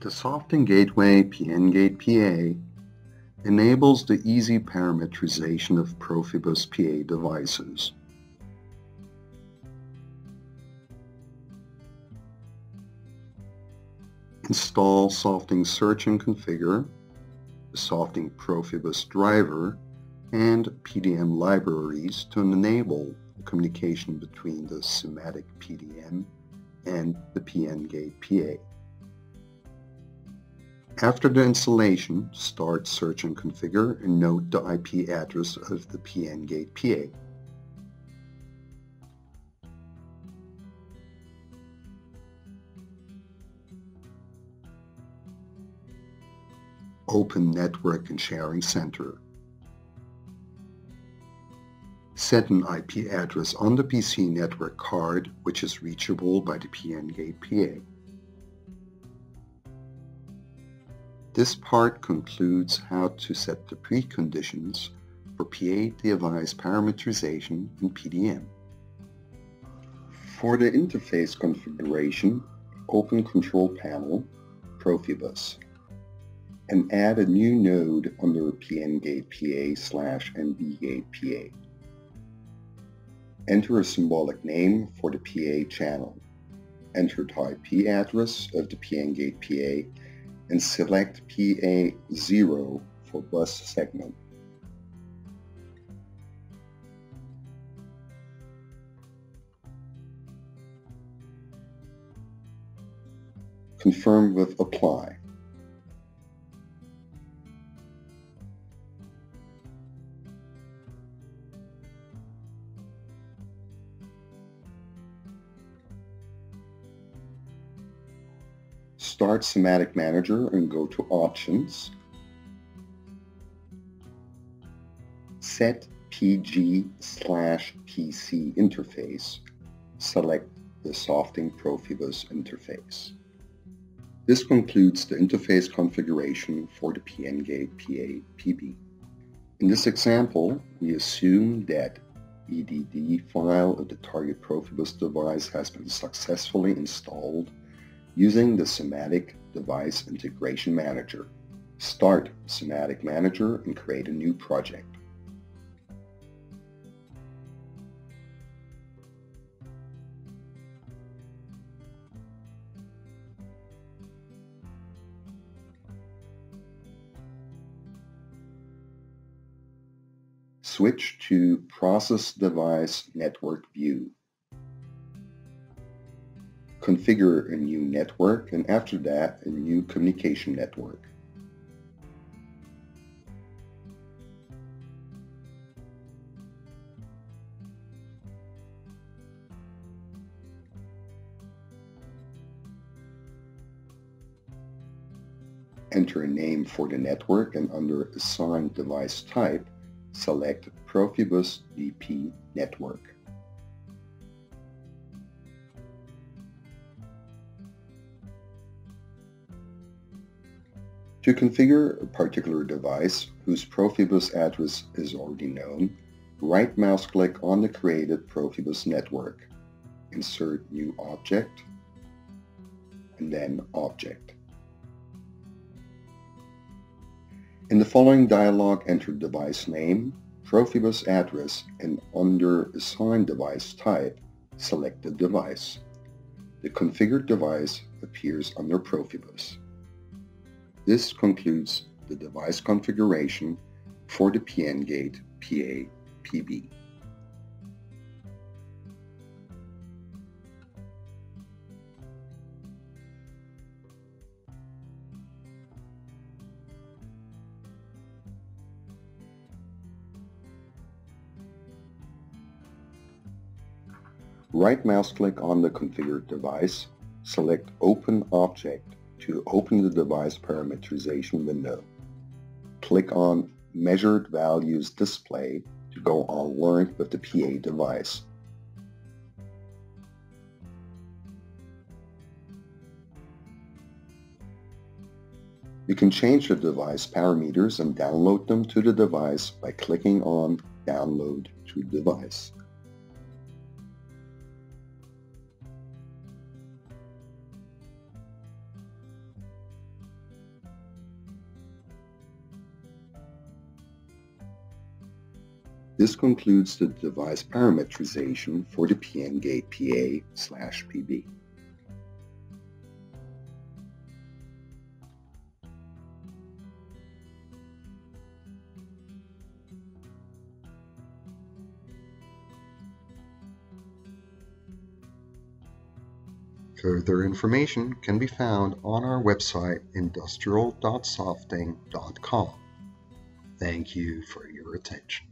The Softing Gateway pnGate PA enables the easy parameterization of PROFIBUS PA devices. Install Softing Search and Configure, the Softing PROFIBUS driver, and PDM libraries to enable the communication between the SIMATIC PDM and the pnGate PA. After the installation, start Search and Configure and note the IP address of the pnGate PA. Open Network and Sharing Center. Set an IP address on the PC network card which is reachable by the pnGate PA. This part concludes how to set the preconditions for PA device parameterization in PDM. For the interface configuration, open Control Panel, Profibus, and add a new node under pnGate PA/nbGate PA. Enter a symbolic name for the PA channel. Enter the IP address of the pnGate PA and select PA0 for bus segment. Confirm with Apply. Start SIMATIC Manager and go to Options. Set PG/PC interface. Select the Softing PROFIBUS interface. This concludes the interface configuration for the pnGate PA PB. In this example, we assume that EDD file of the target PROFIBUS device has been successfully installed using the SIMATIC Device Integration Manager. Start SIMATIC Manager and create a new project. Switch to Process Device Network View. Configure a new network and after that a new communication network. Enter a name for the network and under Assign Device Type, select Profibus DP Network. To configure a particular device whose Profibus address is already known, right mouse click on the created Profibus network, insert New Object, and then Object. In the following dialog, enter device name, Profibus address, and under Assign Device Type, select the device. The configured device appears under Profibus. This concludes the device configuration for the pnGate PA PB. Right mouse click on the configured device, select Open Object to open the device parameterization window. Click on Measured Values Display to go onward with the PA device. You can change the device parameters and download them to the device by clicking on Download to Device. This concludes the device parameterization for the pnGate PA/PB. Further information can be found on our website industrial.softing.com. Thank you for your attention.